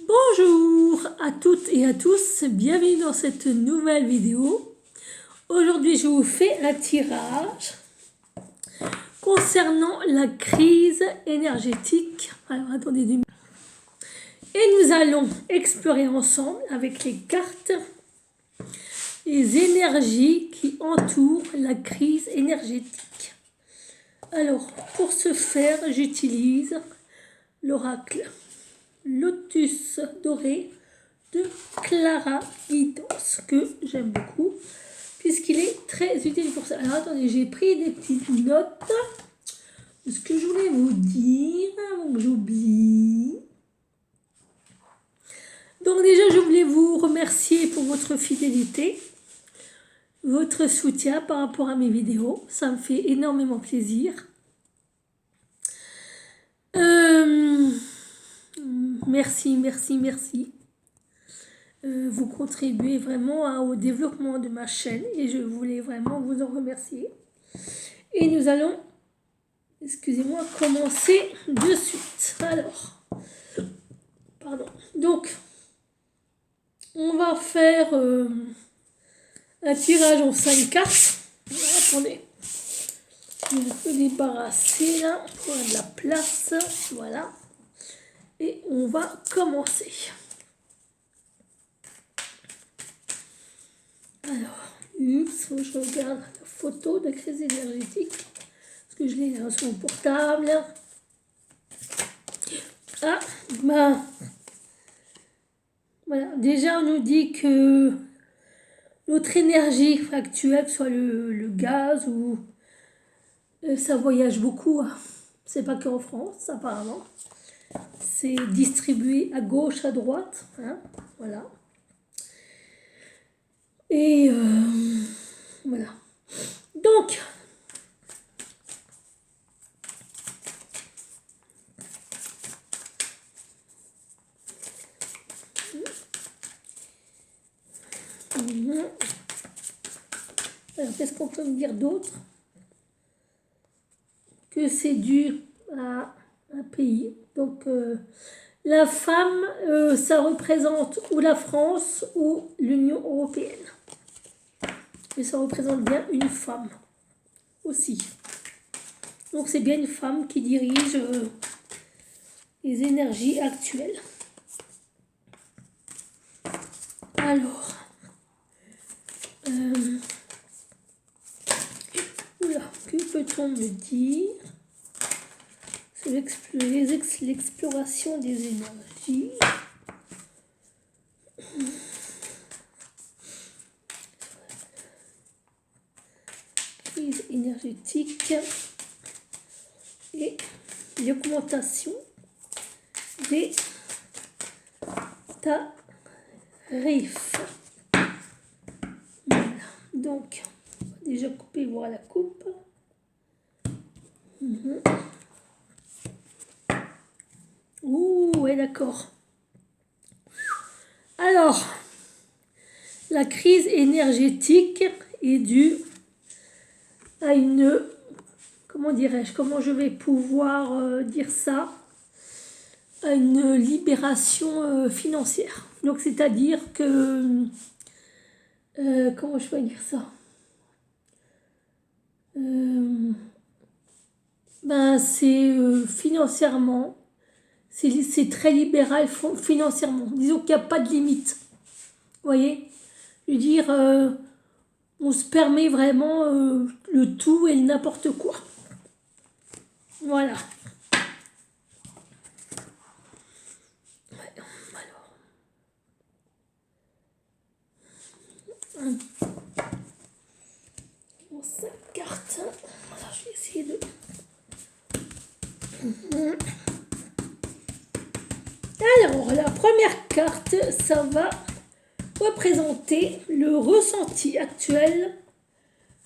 Bonjour à toutes et à tous, bienvenue dans cette nouvelle vidéo. Aujourd'hui, je vous fais un tirage concernant la crise énergétique. Alors, attendez 2 minutes. Et nous allons explorer ensemble avec les cartes les énergies qui entourent la crise énergétique. Alors, pour ce faire, j'utilise l'oracle Lotus doré de Clara Guidance, que j'aime beaucoup, puisqu'il est très utile pour ça. Alors, attendez, j'ai pris des petites notes de ce que je voulais vous dire avant que j'oublie. Donc déjà, je voulais vous remercier pour votre fidélité, votre soutien par rapport à mes vidéos. Ça me fait énormément plaisir. Merci, merci, merci. Vous contribuez vraiment au développement de ma chaîne et je voulais vraiment vous en remercier. Et nous allons, excusez-moi, commencer de suite. Alors, pardon. Donc, on va faire un tirage en 5 cartes. Attendez, je vais un peu débarrasser là pour avoir de la place. Voilà. Et on va commencer. Alors, je regarde la photo de la crise énergétique. Parce que je l'ai là sur mon portable. Ah, bah. Voilà. Déjà, on nous dit que notre énergie actuelle, que ce soit le gaz ou. Ça voyage beaucoup. Hein. C'est pas qu'en France, apparemment. C'est distribué à gauche, à droite. Hein. Voilà. Et voilà. Donc, alors, qu'est-ce qu'on peut me dire d'autre? Que c'est dû à un pays. Donc, la femme, ça représente ou la France ou l'Union européenne. Et ça représente bien une femme aussi. Donc, c'est bien une femme qui dirige les énergies actuelles. Alors, que peut-on me dire sur l'exploration des énergies? Crise énergétique et l'augmentation des tarifs. Voilà. Donc, on va déjà couper, voir la coupe. Ouh, ouais, d'accord. Alors, la crise énergétique est due à une, comment dirais-je, comment je vais pouvoir dire ça, à une libération financière. Donc, c'est-à-dire que, comment je peux dire ça, ben, c'est financièrement, c'est très libéral financièrement. Disons qu'il n'y a pas de limite. Vous voyez? Je veux dire, on se permet vraiment le tout et le n'importe quoi. Voilà. Alors. Bon, 5 cartes. Alors, je vais essayer de. Alors, la première carte, ça va représenter le ressenti actuel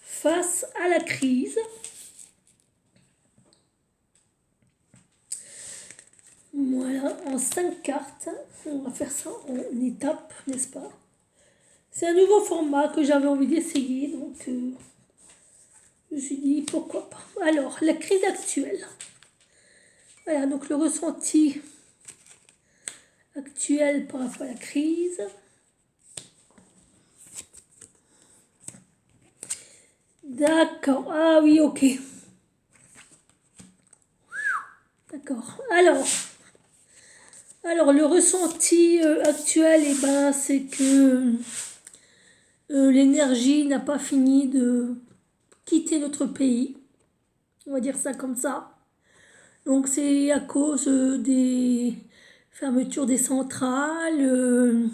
face à la crise. Voilà, en 5 cartes. On va faire ça en étapes, n'est-ce pas? C'est un nouveau format que j'avais envie d'essayer, donc je me suis dit pourquoi pas. Alors, la crise actuelle. Voilà, donc le ressenti actuelle par rapport à la crise. D'accord, ah oui, ok. D'accord. Alors le ressenti actuel, eh ben, c'est que l'énergie n'a pas fini de quitter notre pays. On va dire ça comme ça. Donc c'est à cause des fermetures des centrales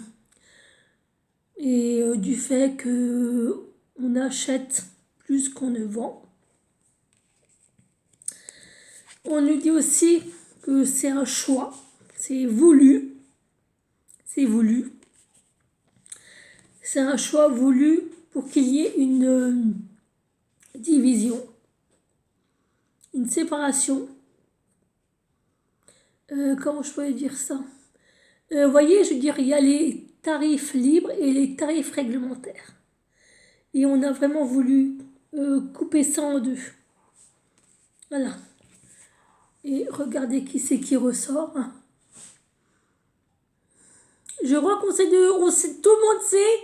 et du fait que on achète plus qu'on ne vend. On nous dit aussi que c'est un choix, c'est voulu, c'est voulu. C'est un choix voulu pour qu'il y ait une division, une séparation. Comment je pourrais dire ça? Vous voyez, je veux dire, il y a les tarifs libres et les tarifs réglementaires. Et on a vraiment voulu couper ça en deux. Voilà. Et regardez qui c'est qui ressort. Je crois qu'on sait tout le monde sait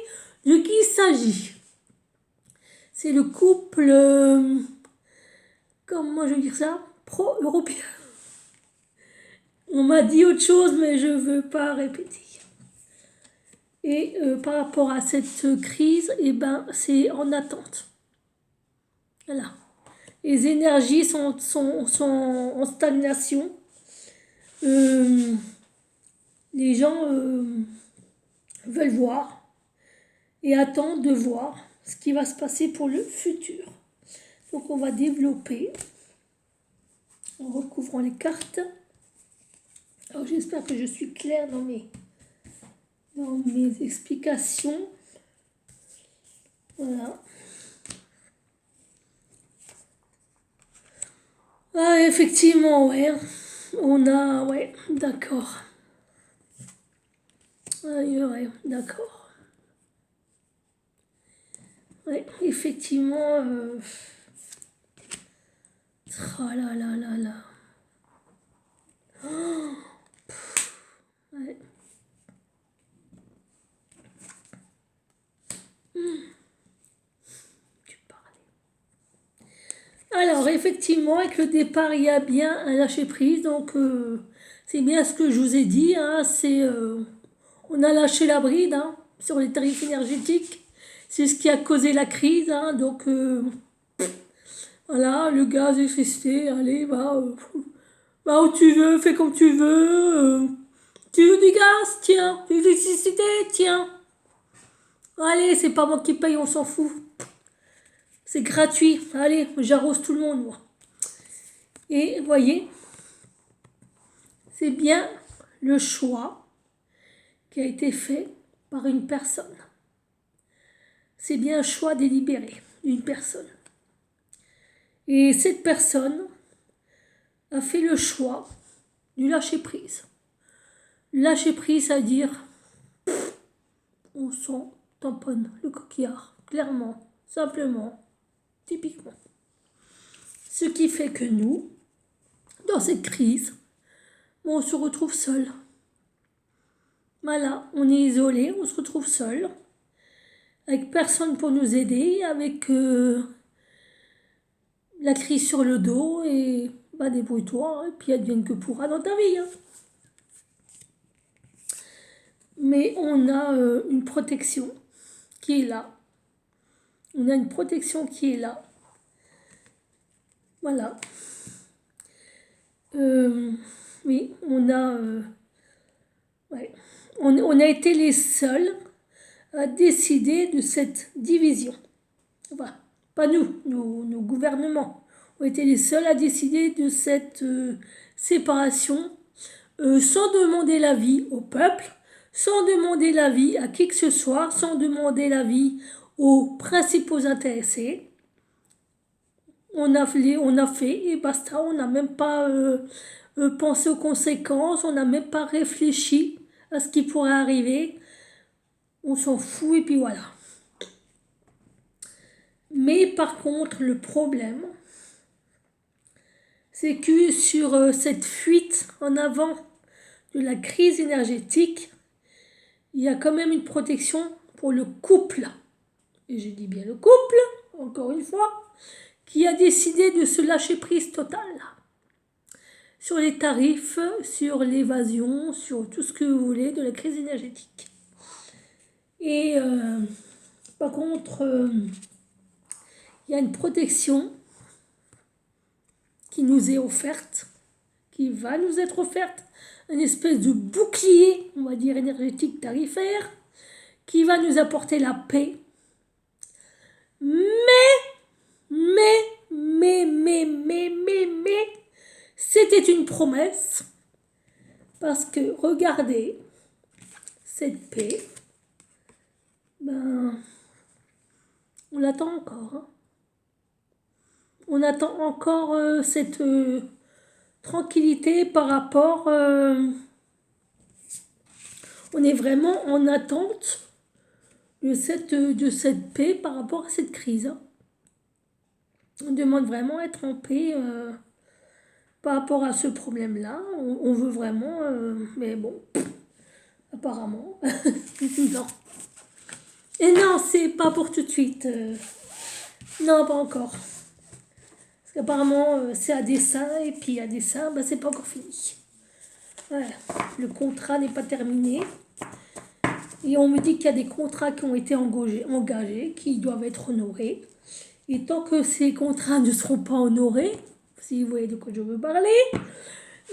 de qui il s'agit. C'est le couple, comment je veux dire ça, pro-européen. On m'a dit autre chose, mais je ne veux pas répéter. Et par rapport à cette crise, eh ben, c'est en attente. Voilà. Les énergies sont en stagnation. Les gens veulent voir et attendent de voir ce qui va se passer pour le futur. Donc on va développer en recouvrant les cartes. Alors j'espère que je suis claire dans mes explications. Voilà. Ah effectivement, ouais. On a, ouais, d'accord. Ouais, d'accord. Ouais, effectivement. Oh là là là là. Oh, ouais. Tu parlais. Alors, effectivement, avec le départ, il y a bien un lâcher-prise. Donc, c'est bien ce que je vous ai dit. Hein, on a lâché la bride hein, sur les tarifs énergétiques. C'est ce qui a causé la crise. Hein, donc, voilà, le gaz, l'électricité, allez, va où tu veux, fais comme tu veux. Tu veux du gaz? Tiens. Tu veux de l'électricité? Tiens. Allez, c'est pas moi qui paye, on s'en fout. C'est gratuit. Allez, j'arrose tout le monde, moi. Et vous voyez, c'est bien le choix qui a été fait par une personne. C'est bien un choix délibéré d'une personne. Et cette personne a fait le choix du lâcher-prise. Lâcher-prise, c'est-à-dire, on s'en tamponne le coquillard, clairement, simplement, typiquement. Ce qui fait que nous, dans cette crise, on se retrouve seul. Voilà, on est isolé, on se retrouve seul, avec personne pour nous aider, avec la crise sur le dos, et bah débrouille-toi, et puis advienne que pourra dans ta vie. Hein. Mais on a une protection qui est là. On a une protection qui est là. Voilà. Oui, on a... ouais. On a été les seuls à décider de cette division. Enfin, pas nous, nos gouvernements ont été les seuls à décider de cette séparation sans demander l'avis au peuple, sans demander l'avis à qui que ce soit, sans demander l'avis aux principaux intéressés. On a fait et basta, on n'a même pas pensé aux conséquences, on n'a même pas réfléchi à ce qui pourrait arriver. On s'en fout et puis voilà. Mais par contre, le problème, c'est que sur cette fuite en avant de la crise énergétique, il y a quand même une protection pour le couple. Et je dis bien le couple, encore une fois, qui a décidé de se lâcher prise totale sur les tarifs, sur l'évasion, sur tout ce que vous voulez de la crise énergétique. Et par contre, il y a une protection qui nous est offerte, qui va nous être offerte, une espèce de bouclier, on va dire énergétique tarifaire, qui va nous apporter la paix. Mais, c'était une promesse, parce que regardez, cette paix, ben, on l'attend encore. Hein. On attend encore cette tranquillité par rapport... on est vraiment en attente de cette paix par rapport à cette crise. Hein. On demande vraiment être en paix par rapport à ce problème-là. On veut vraiment... mais bon, apparemment, non. Et non, c'est pas pour tout de suite. Non, pas encore. Parce qu'apparemment, c'est à dessein, et puis à dessein, ben, c'est pas encore fini. Voilà. Le contrat n'est pas terminé. Et on me dit qu'il y a des contrats qui ont été engagés, qui doivent être honorés. Et tant que ces contrats ne seront pas honorés, si vous voyez de quoi je veux parler,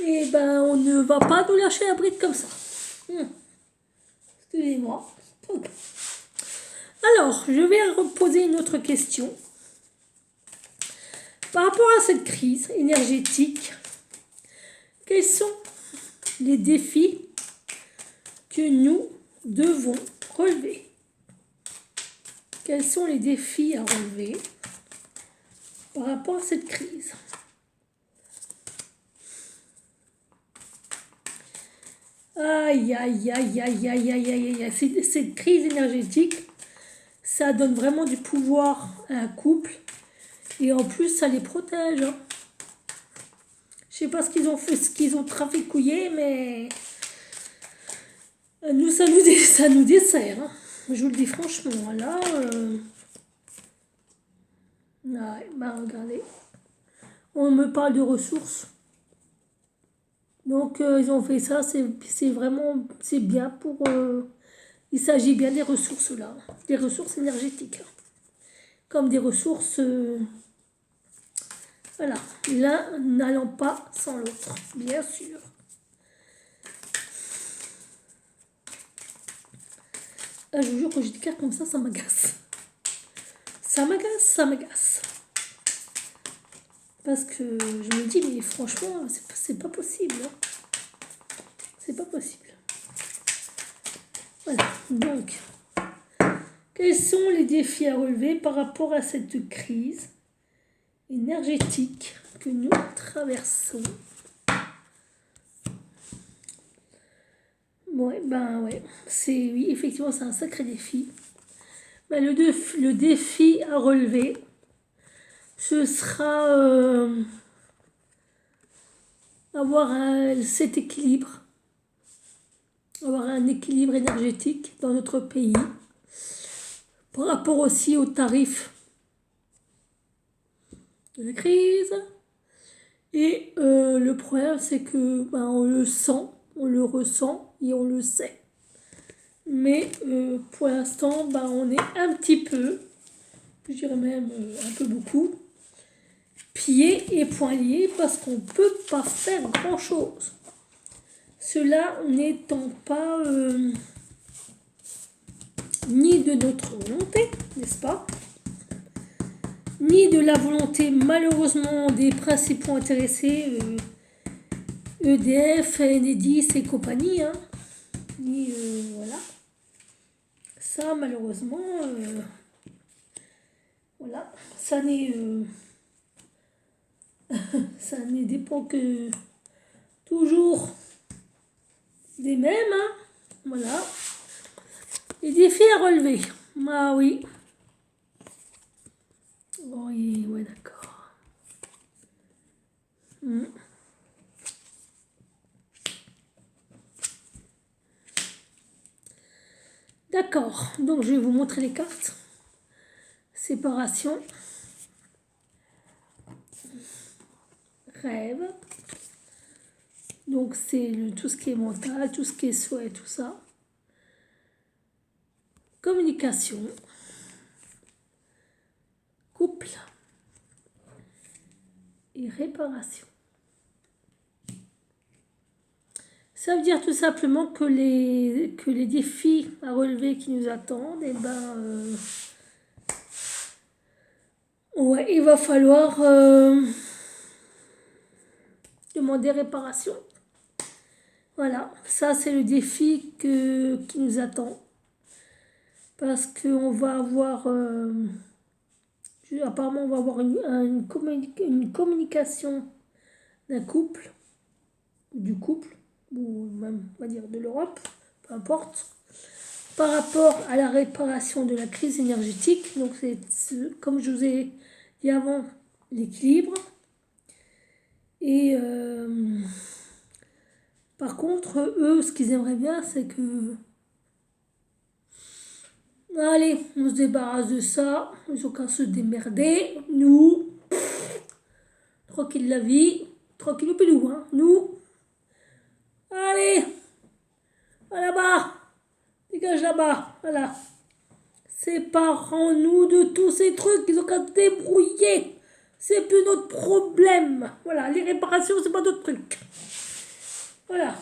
et ben on ne va pas nous lâcher la bride comme ça. Excusez-moi. Alors, je vais reposer une autre question. Par rapport à cette crise énergétique, quels sont les défis que nous devons relever? Quels sont les défis à relever par rapport à cette crise? Aïe, aïe, aïe, aïe, aïe, aïe, aïe, aïe. Cette crise énergétique, ça donne vraiment du pouvoir à un couple. Et en plus, ça les protège. Hein. Je sais pas ce qu'ils ont fait, ce qu'ils ont traficouillé, mais nous, ça nous dessert. Hein. Je vous le dis franchement. Là, ouais, bah regardez. On me parle de ressources. Donc, ils ont fait ça. C'est vraiment, c'est bien pour... il s'agit bien des ressources là. Des ressources énergétiques. Hein. Comme des ressources... voilà. L'un n'allant pas sans l'autre, bien sûr. Ah, je vous jure, quand j'ai des cartes comme ça m'agace. Ça m'agace. Parce que je me dis, mais franchement, c'est pas possible. Hein. C'est pas possible. Voilà, donc, quels sont les défis à relever par rapport à cette crise énergétique que nous traversons? Ouais, ben ouais, oui, effectivement, c'est un sacré défi. Ben, le défi à relever, ce sera avoir cet équilibre, avoir un équilibre énergétique dans notre pays, par rapport aussi aux tarifs de la crise. Et le problème, c'est que ben, on le sent, on le ressent et on le sait. Mais pour l'instant, ben, on est un petit peu, je dirais même un peu beaucoup, pieds et poings liés parce qu'on ne peut pas faire grand-chose. Cela n'étant pas ni de notre volonté, n'est-ce pas? Ni de la volonté malheureusement des principaux intéressés, EDF, Enedis et compagnie. Hein. Ni, voilà. Ça malheureusement, voilà, ça ça ne dépend que toujours des mêmes. Hein. Voilà. Les défis à relever. Ah oui. Oui, ouais, d'accord. D'accord, donc je vais vous montrer les cartes. Séparation. Rêve. Donc c'est tout ce qui est mental, tout ce qui est souhait, tout ça. Communication. Couple. Et réparation. Ça veut dire tout simplement que les défis à relever qui nous attendent, eh ben, ouais, il va falloir demander réparation. Voilà, ça c'est le défi qui nous attend. Parce qu'on va avoir, apparemment on va avoir une communication d'un couple, du couple, ou même on va dire de l'Europe, peu importe, par rapport à la réparation de la crise énergétique. Donc c'est, comme je vous ai dit avant, l'équilibre. Et par contre, eux, ce qu'ils aimeraient bien, c'est que... Allez, on se débarrasse de ça. Ils ont qu'à se démerder. Nous, tranquille la vie. Tranquille au pilou, hein. Nous, allez, va là-bas. Dégage là-bas. Voilà. Séparons-nous de tous ces trucs. Ils ont qu'à se débrouiller. C'est plus notre problème. Voilà, les réparations, c'est pas notre truc. Voilà.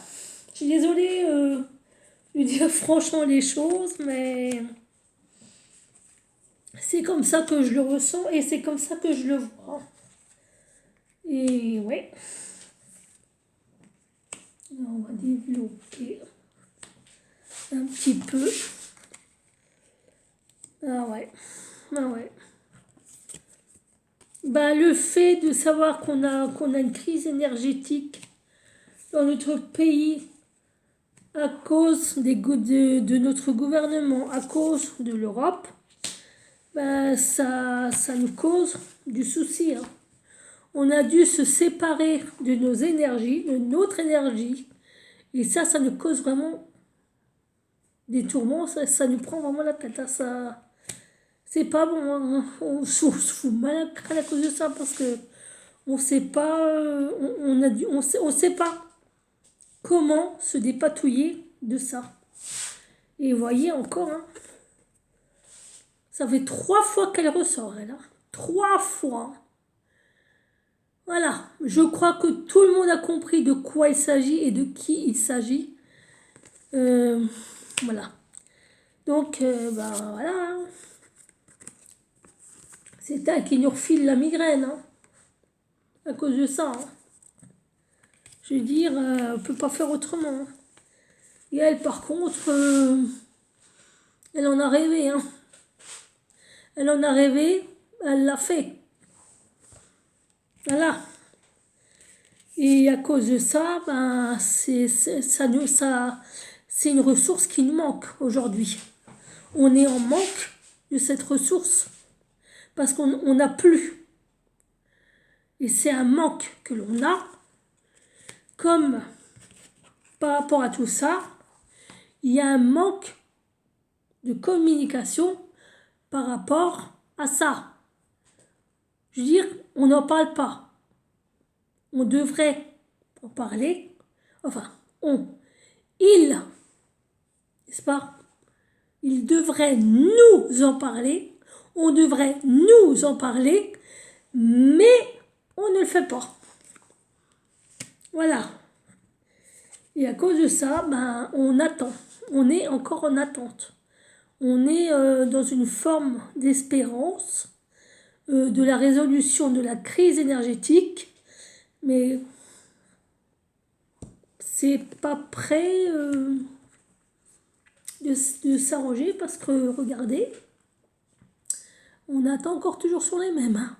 Je suis désolée de dire franchement les choses, mais c'est comme ça que je le ressens et c'est comme ça que je le vois. Et ouais. On va développer un petit peu. Ah ouais. Ah ouais. Bah, le fait de savoir qu'on a une crise énergétique dans notre pays à cause de notre gouvernement, à cause de l'Europe, bah, ça nous cause du souci. Hein. On a dû se séparer de nos énergies, de notre énergie. Et ça nous cause vraiment des tourments, ça nous prend vraiment la tête. Hein. Ça, c'est pas bon. Hein. On se fout mal à cause de ça parce que on sait pas, on sait pas comment se dépatouiller de ça. Et vous voyez encore, hein, ça fait 3 fois qu'elle ressort, elle. Hein. 3 fois. Voilà, je crois que tout le monde a compris de quoi il s'agit et de qui il s'agit. Voilà. Donc, bah voilà. Hein. C'est elle qui nous refile la migraine. Hein, à cause de ça. Hein. Je veux dire, on ne peut pas faire autrement. Hein. Et elle, par contre, elle en a rêvé. Hein. Elle en a rêvé, elle l'a fait. Voilà. Et à cause de ça, ben, c'est une ressource qui nous manque aujourd'hui. On est en manque de cette ressource parce qu'on n'a plus. Et c'est un manque que l'on a. Comme par rapport à tout ça, il y a un manque de communication par rapport à ça. Je veux dire, on n'en parle pas. On devrait en parler. Enfin, il, n'est-ce pas? Il devrait nous en parler. On devrait nous en parler, mais on ne le fait pas. Voilà. Et à cause de ça, ben, on attend. On est encore en attente. On est dans une forme d'espérance de la résolution de la crise énergétique, mais c'est pas prêt de s'arranger parce que, regardez, on attend encore toujours sur les mêmes. Hein.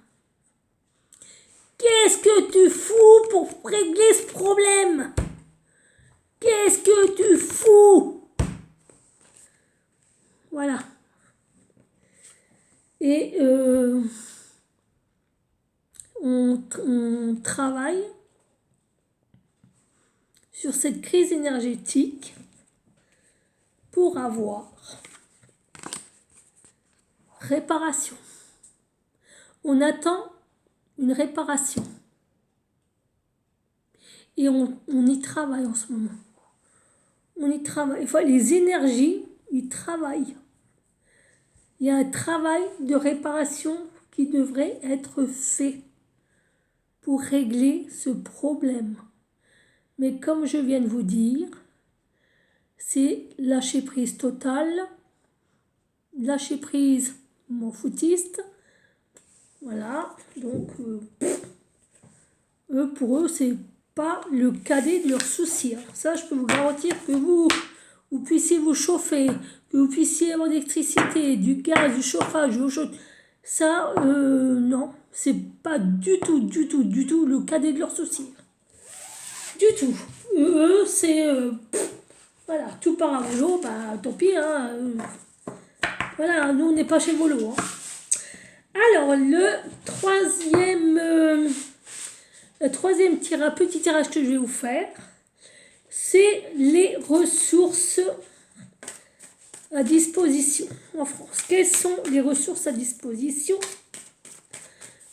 Qu'est-ce que tu fous pour régler ce problème? Qu'est-ce que tu fous? Voilà. Et on travaille sur cette crise énergétique pour avoir réparation. On attend une réparation. Et on y travaille en ce moment. On y travaille. Enfin, les énergies, ils travaillent. Il y a un travail de réparation qui devrait être fait pour régler ce problème. Mais comme je viens de vous dire, c'est lâcher prise totale, lâcher prise m'en foutiste. Voilà, donc pour eux, c'est pas le cadet de leurs soucis. Alors ça, je peux vous garantir que vous puissiez vous chauffer, que vous puissiez avoir de l'électricité, du gaz, du chauffage, de l'eau chaude. Ça, non, c'est pas du tout le cadet de leurs soucis. Du tout. Eux, c'est... voilà, tout part à volo, bah tant pis, hein. Voilà, nous, on n'est pas chez Volo. Hein. Alors, le troisième petit tirage que je vais vous faire, c'est les ressources à disposition en France. Quelles sont les ressources à disposition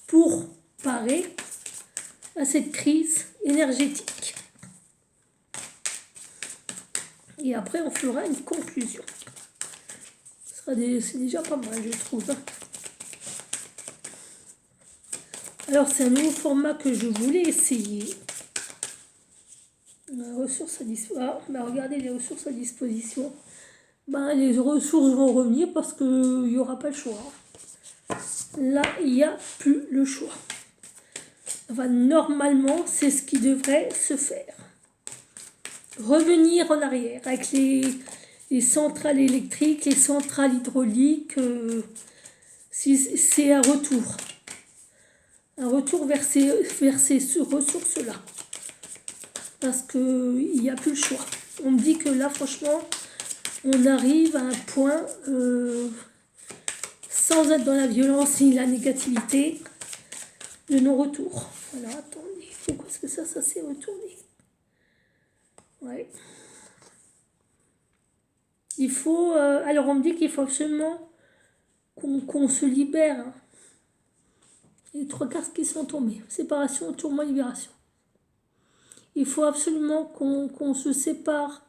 pour parer à cette crise énergétique? Et après, on fera une conclusion. C'est déjà pas mal, je trouve. Alors, c'est un nouveau format que je voulais essayer. Ressources à disposition. Ah, bah, regardez les ressources à disposition. Ben, les ressources vont revenir parce qu'il n'y aura pas le choix. Là, il n'y a plus le choix. Enfin, normalement, c'est ce qui devrait se faire. Revenir en arrière avec les centrales électriques, les centrales hydrauliques. C'est un retour. Un retour vers ces ressources-là. Parce qu'il n'y a plus le choix. On me dit que là, franchement, on arrive à un point, sans être dans la violence ni la négativité, de non-retour. Alors, attendez, pourquoi est-ce que ça s'est retourné? Ouais. Il faut... alors, on me dit qu'il faut absolument qu'on se libère. Hein. Les 3 cartes qui sont tombées. Séparation, tourment, libération. Il faut absolument qu'on se sépare,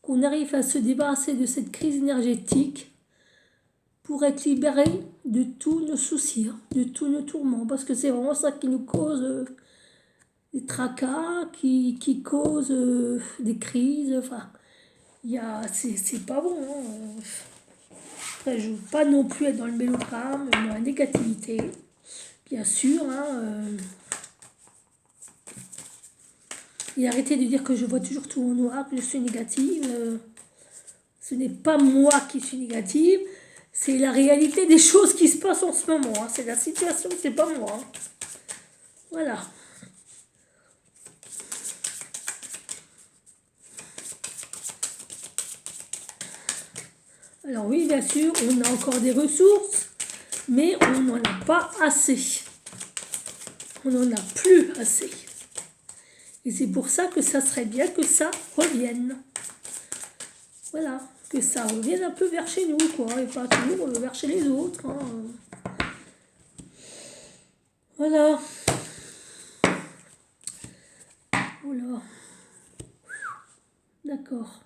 qu'on arrive à se débarrasser de cette crise énergétique pour être libéré de tous nos soucis, hein, de tous nos tourments. Parce que c'est vraiment ça qui nous cause des tracas, qui cause des crises. Enfin, c'est pas bon. Hein. Après, je ne veux pas non plus être dans le mélodrame, dans la négativité. Bien sûr, hein, et arrêtez de dire que je vois toujours tout en noir, que je suis négative. Ce n'est pas moi qui suis négative, c'est la réalité des choses qui se passent en ce moment. Hein. C'est la situation, c'est pas moi. Hein. Voilà. Alors oui, bien sûr, on a encore des ressources, mais on n'en a pas assez. On n'en a plus assez. Et c'est pour ça que ça serait bien que ça revienne. Voilà, que ça revienne un peu vers chez nous, quoi, et pas toujours vers chez les autres. Hein. Voilà. Voilà. D'accord.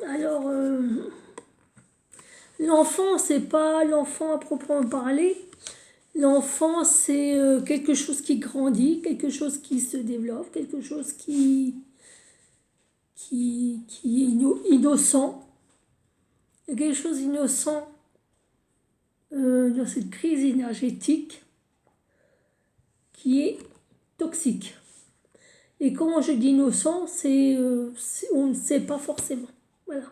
Alors, l'enfant, c'est pas l'enfant à proprement parler. L'enfant, c'est quelque chose qui grandit, quelque chose qui se développe, quelque chose qui est innocent. Il y a quelque chose d'innocent dans cette crise énergétique qui est toxique. Et quand je dis innocent, on ne sait pas forcément. Voilà.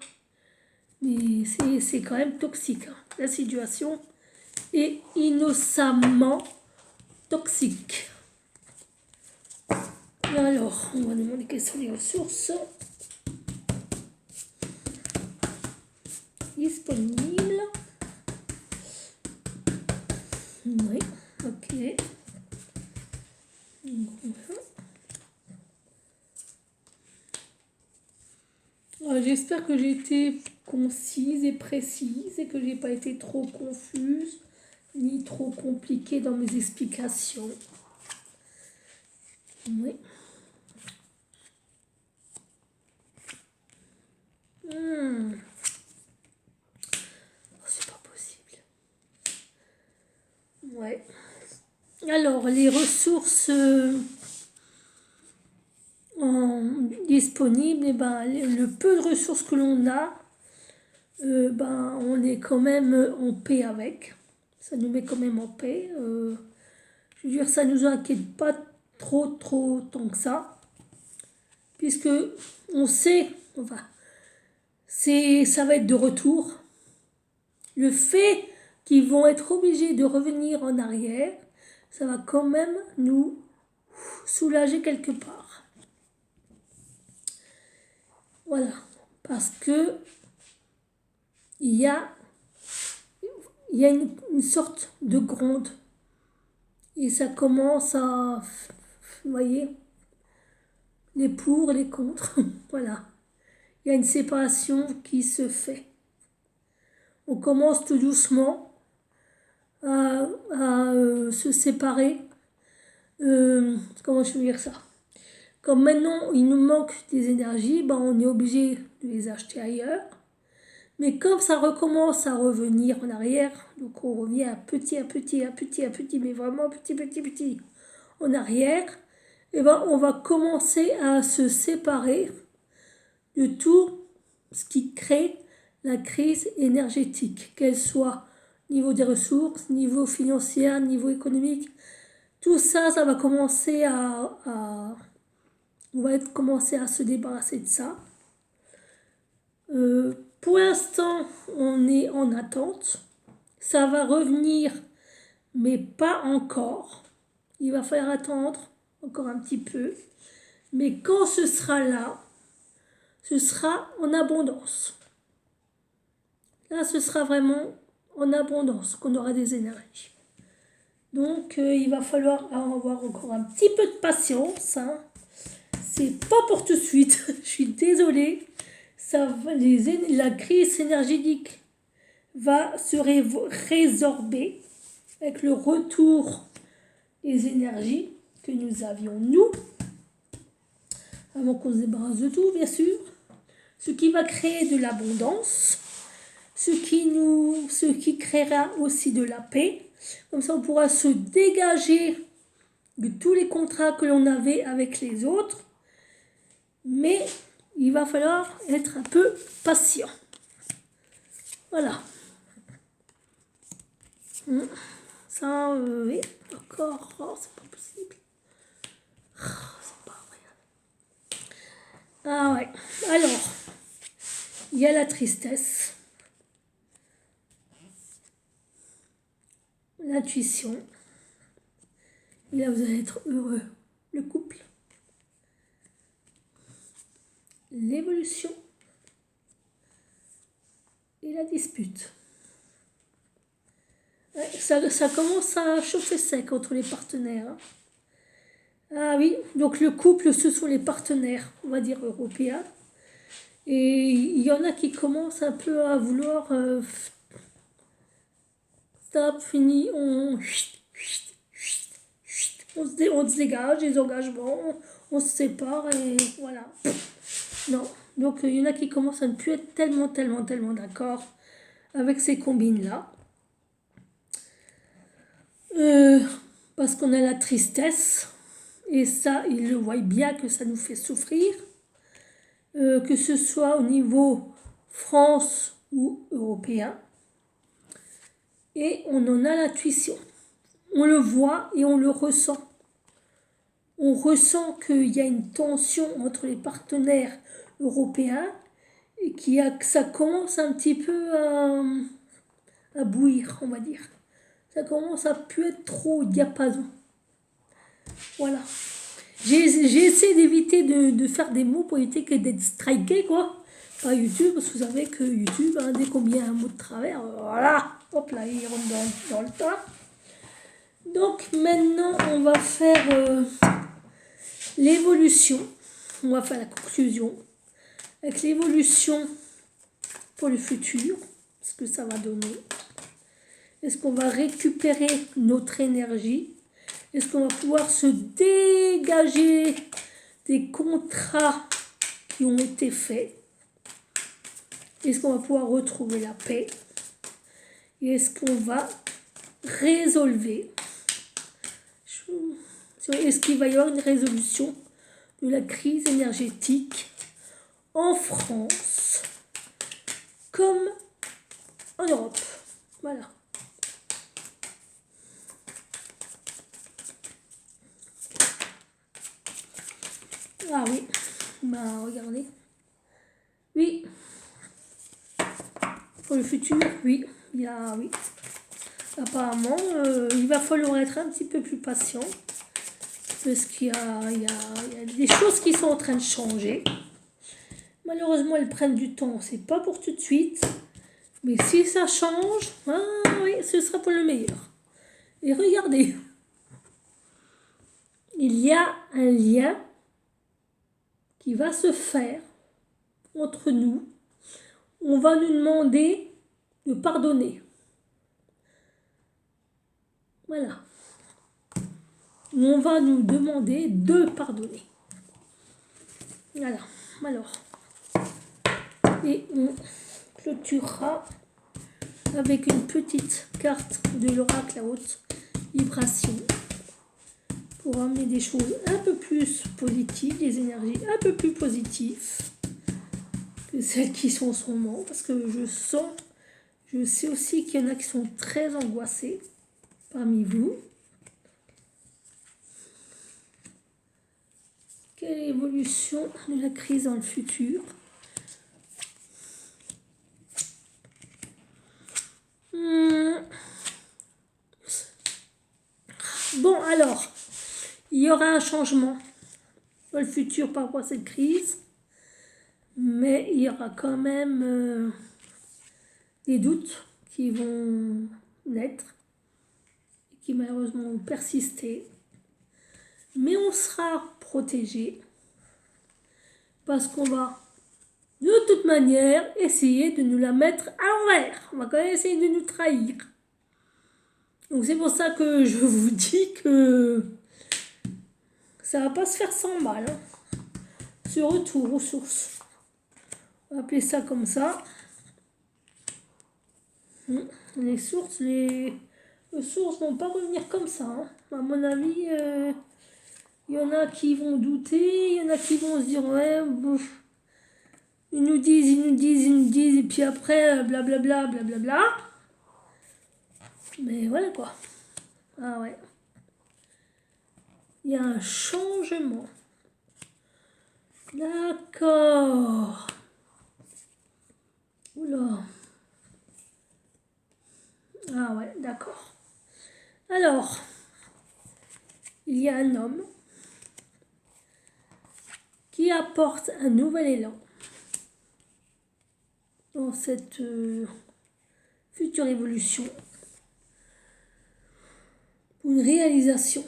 Mais c'est quand même toxique. Hein. La situation est innocemment toxique. Et alors, on va demander quelles sont les ressources disponibles. Oui, ok. j'espère que j'ai été concise et précise et que j'ai pas été trop confuse ni trop compliquée dans mes explications. Oui. C'est pas possible. Ouais. Alors, les ressources disponibles, eh ben, le peu de ressources que l'on a, ben, on est quand même en paix avec. Ça nous met quand même en paix. Je veux dire, ça ne nous inquiète pas trop tant que ça. Puisque on sait, enfin, ça va être de retour. Le fait qu'ils vont être obligés de revenir en arrière, ça va quand même nous soulager quelque part. Voilà, parce que il y a une sorte de gronde et ça commence à, vous voyez, les pour, les contre, voilà. Il y a une séparation qui se fait. On commence tout doucement à se séparer. Comment je peux dire ça? Comme maintenant il nous manque des énergies, ben on est obligé de les acheter ailleurs. Mais comme ça recommence à revenir en arrière, donc on revient à petit, mais vraiment petit en arrière, et ben on va commencer à se séparer de tout ce qui crée la crise énergétique, qu'elle soit niveau des ressources, niveau financier, niveau économique. Tout ça, ça va commencer on va commencer à se débarrasser de ça. Pour l'instant, on est en attente. Ça va revenir, mais pas encore. Il va falloir attendre encore un petit peu. Mais quand ce sera là, ce sera en abondance. Là, ce sera vraiment en abondance qu'on aura des énergies. Donc, il va falloir avoir encore un petit peu de patience. Hein. C'est pas pour tout de suite. Je suis désolée. La crise énergétique va se résorber avec le retour des énergies que nous avions nous, avant qu'on se débarrasse de tout, bien sûr. Ce qui va créer de l'abondance, ce qui créera aussi de la paix. Comme ça, on pourra se dégager de tous les contrats que l'on avait avec les autres. Mais il va falloir être un peu patient. Voilà. Ça, oui, encore. Oh, c'est pas possible. Oh, c'est pas vrai. Ah ouais. Alors, il y a la tristesse. L'intuition. Et là, vous allez être heureux. Le couple. L'évolution. Et la dispute. Ouais, ça commence à chauffer sec entre les partenaires. Hein. Ah oui, donc le couple, ce sont les partenaires, on va dire, européens. Et il y en a qui commencent un peu à vouloir... stop, fini, on se dégage des engagements, on se sépare et voilà. Non, donc il y en a qui commencent à ne plus être tellement d'accord avec ces combines-là. Parce qu'on a la tristesse, et ça, ils le voient bien que ça nous fait souffrir, que ce soit au niveau France ou européen. Et on en a l'intuition. On le voit et on le ressent. On ressent qu'il y a une tension entre les partenaires européens et que ça commence un petit peu à bouillir, on va dire. Ça commence à plus être trop au diapason. Voilà. J'ai essayé d'éviter de faire des mots pour éviter d'être striké, quoi. Par YouTube, parce que vous savez que YouTube, hein, dès qu'on met un mot de travers, voilà, hop là, il rentre dans le tas. Donc maintenant, on va faire l'évolution. On va faire la conclusion. avec l'évolution pour le futur, ce que ça va donner. Est-ce qu'on va récupérer notre énergie? Est-ce qu'on va pouvoir se dégager des contrats qui ont été faits? Est-ce qu'on va pouvoir retrouver la paix? Et est-ce qu'on va résolver? Est-ce qu'il va y avoir une résolution de la crise énergétique en France comme en Europe? Voilà. Ah oui, bah regardez. Oui. Pour le futur, oui. Oui. Apparemment, il va falloir être un petit peu plus patient. Parce qu'il y a des choses qui sont en train de changer. Malheureusement, elles prennent du temps. C'est pas pour tout de suite. Mais si ça change, ah oui, ce sera pour le meilleur. Et regardez. Il y a un lien qui va se faire entre nous. On va nous demander de pardonner. Voilà. On va nous demander de pardonner. Voilà. Alors. Et on clôturera avec une petite carte de l'oracle à haute vibration pour amener des choses un peu plus positives, des énergies un peu plus positives que celles qui sont en ce moment, parce que je sais aussi qu'il y en a qui sont très angoissés parmi vous. Quelle évolution de la crise dans le futur? Bon, alors, il y aura un changement dans le futur par rapport à cette crise, mais il y aura quand même des doutes qui vont naître et qui malheureusement vont persister. Mais on sera protégé parce qu'on va de toute manière essayer de nous la mettre à l'envers. On va quand même essayer de nous trahir. Donc c'est pour ça que je vous dis que ça va pas se faire sans mal. Ce retour aux sources. On va appeler ça comme ça. Les sources vont pas revenir comme ça. Hein. À mon avis, il y en a qui vont douter, il y en a qui vont se dire ouais, bouf. Ils nous disent, et puis après, blablabla, blablabla. Mais voilà quoi. Ah ouais. Il y a un changement. D'accord. Oula. Ah ouais, d'accord. Alors, il y a un homme qui apporte un nouvel élan dans cette future évolution pour une réalisation.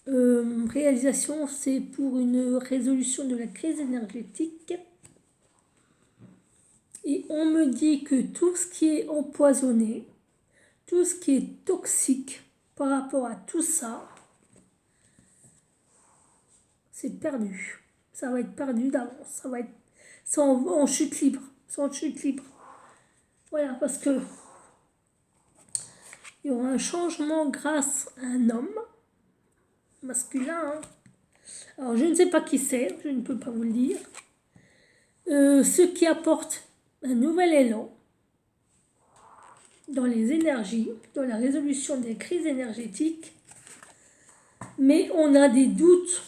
Réalisation, c'est pour une résolution de la crise énergétique. Et on me dit que tout ce qui est empoisonné, tout ce qui est toxique par rapport à tout ça, c'est perdu. Ça va être perdu d'avance. Ça va être en chute libre. C'est en chute libre. Voilà, parce que il y aura un changement grâce à un homme masculin. Hein. Alors, je ne sais pas qui c'est, je ne peux pas vous le dire. Ce qui apporte un nouvel élan dans les énergies, dans la résolution des crises énergétiques. Mais on a des doutes.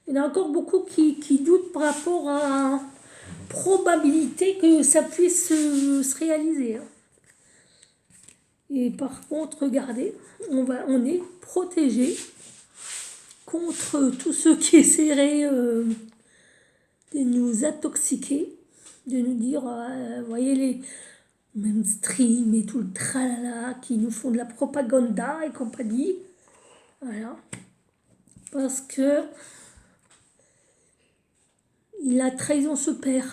Il y en a encore beaucoup qui doutent par rapport à la probabilité que ça puisse se réaliser. Hein. Et par contre, regardez, on est protégé contre tous ceux qui essaieraient de nous intoxiquer, de nous dire, voyez les mainstream et tout le tralala qui nous font de la propaganda et compagnie. Voilà. Parce que la trahison se perd.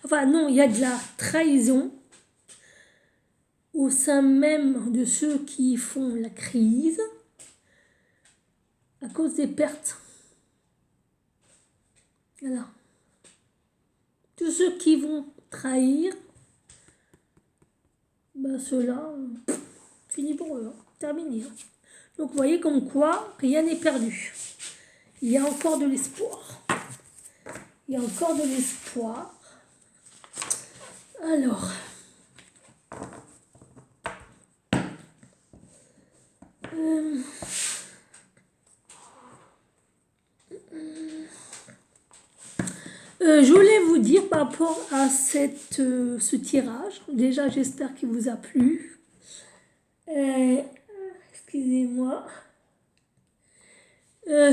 Enfin non, il y a de la trahison au sein même de ceux qui font la crise à cause des pertes. Voilà. Tous ceux qui vont trahir, ben ceux-là, fini pour eux, hein, terminé. Hein. Donc vous voyez comme quoi rien n'est perdu. Il y a encore de l'espoir. Il y a encore de l'espoir. Alors, je voulais vous dire par rapport à ce tirage. Déjà, j'espère qu'il vous a plu. Excusez-moi.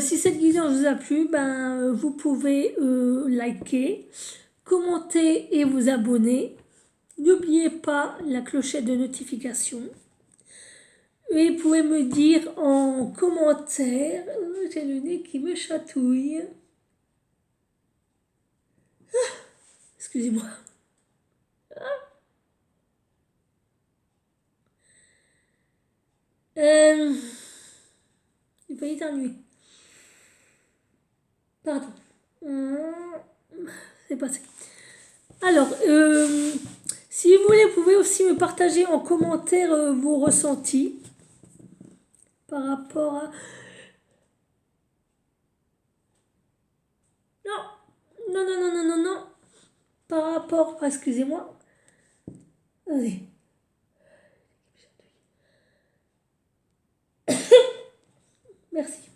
Si cette vidéo vous a plu, ben, vous pouvez liker, commenter et vous abonner. N'oubliez pas la clochette de notification. Et vous pouvez me dire en commentaire, j'ai le nez qui me chatouille. Excusez-moi. J'ai failli éternuer. Pardon. C'est passé. Alors, si vous voulez, vous pouvez aussi me partager en commentaire vos ressentis par rapport à... Non, non, non, non, non, non, non. Par rapport... excusez-moi. Allez. Merci.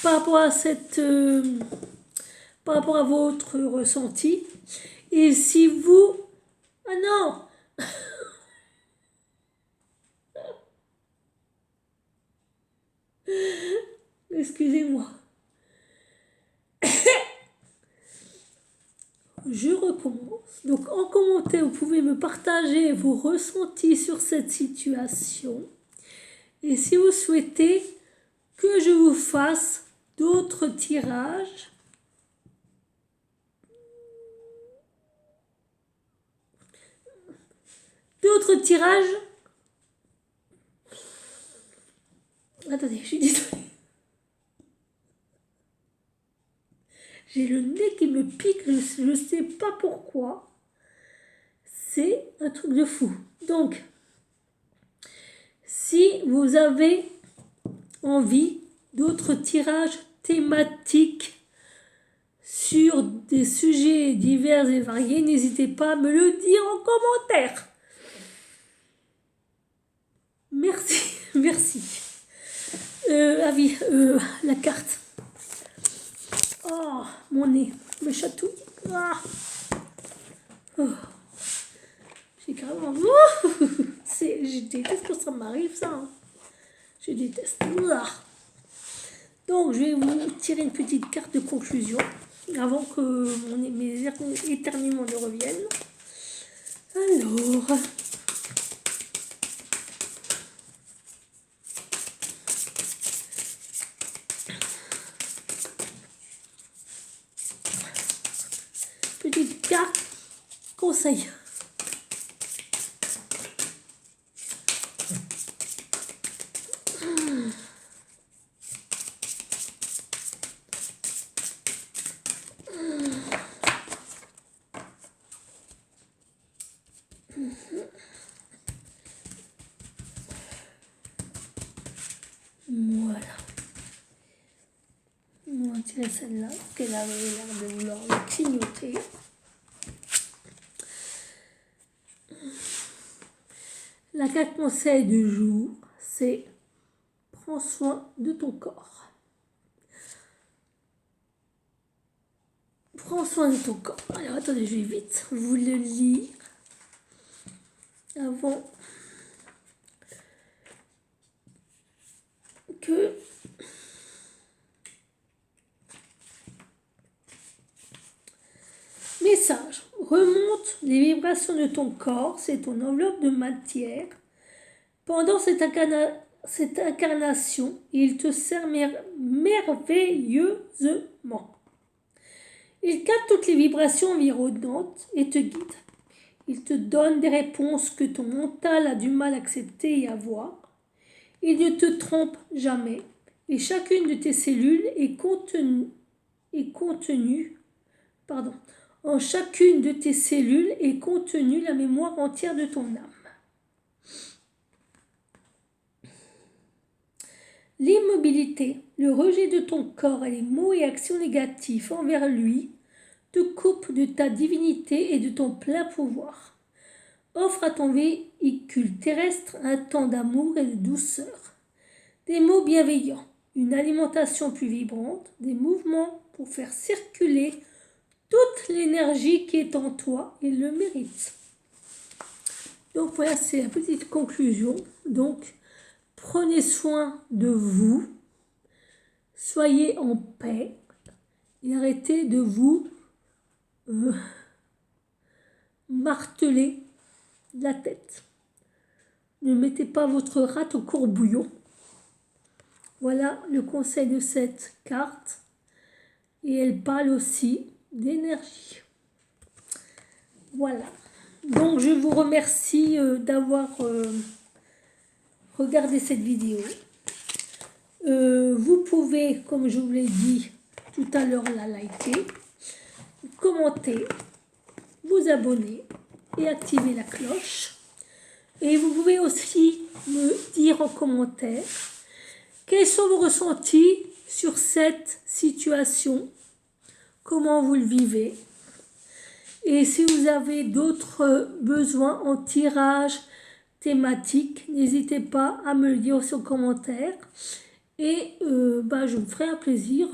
Par rapport à par rapport à votre ressenti. Et si vous... Ah non. Excusez-moi. Je recommence. Donc en commentaire, vous pouvez me partager vos ressentis sur cette situation. Et si vous souhaitez que je vous fasse d'autres tirages, attendez, je suis désolée. J'ai le nez qui me pique, je ne sais pas pourquoi. C'est un truc de fou. Donc, si vous avez envie d'autres tirages thématiques sur des sujets divers et variés, n'hésitez pas à me le dire en commentaire. Merci, merci. La carte. Oh, mon nez me chatouille. Ah. Oh. J'ai carrément... je déteste quand ça m'arrive, ça. Hein. Je déteste. Ah. Donc, je vais vous tirer une petite carte de conclusion avant que mes éternuements ne reviennent. Alors... petite carte conseil. Voilà. On va tirer celle-là, qu'elle avait l'air de vouloir me clignoter. La carte conseil du jour, c'est prends soin de ton corps. Prends soin de ton corps. Alors attendez, je vais vite vous le lire avant que... Message. Remonte les vibrations de ton corps, c'est ton enveloppe de matière. Pendant cette incarnation, il te sert merveilleusement. Il capte toutes les vibrations environnantes et te guide. Il te donne des réponses que ton mental a du mal à accepter et à voir. Il ne te trompe jamais et chacune de tes cellules est contenue, en chacune de tes cellules est contenue la mémoire entière de ton âme. L'immobilité, le rejet de ton corps et les mots et actions négatifs envers lui te coupent de ta divinité et de ton plein pouvoir. Offre à ton véhicule terrestre un temps d'amour et de douceur, des mots bienveillants, une alimentation plus vibrante, des mouvements pour faire circuler toute l'énergie qui est en toi et le mérite. Donc voilà, c'est la petite conclusion. Donc, prenez soin de vous, soyez en paix et arrêtez de vous marteler la tête. Ne mettez pas votre rate au courbouillon. Voilà le conseil de cette carte. Et elle parle aussi d'énergie. Voilà. Donc je vous remercie d'avoir regardé cette vidéo. Vous pouvez, comme je vous l'ai dit tout à l'heure, la liker, commenter, vous abonner et activer la cloche. Et vous pouvez aussi me dire en commentaire quels sont vos ressentis sur cette situation, comment vous le vivez. Et si vous avez d'autres besoins en tirage thématique, n'hésitez pas à me le dire en commentaire. Et je me ferai un plaisir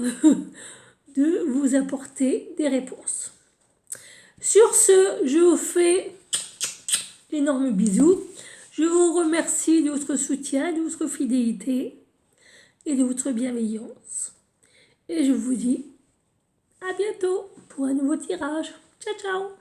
de vous apporter des réponses. Sur ce, je vous fais d'énormes bisous. Je vous remercie de votre soutien, de votre fidélité et de votre bienveillance. Et je vous dis à bientôt pour un nouveau tirage. Ciao, ciao!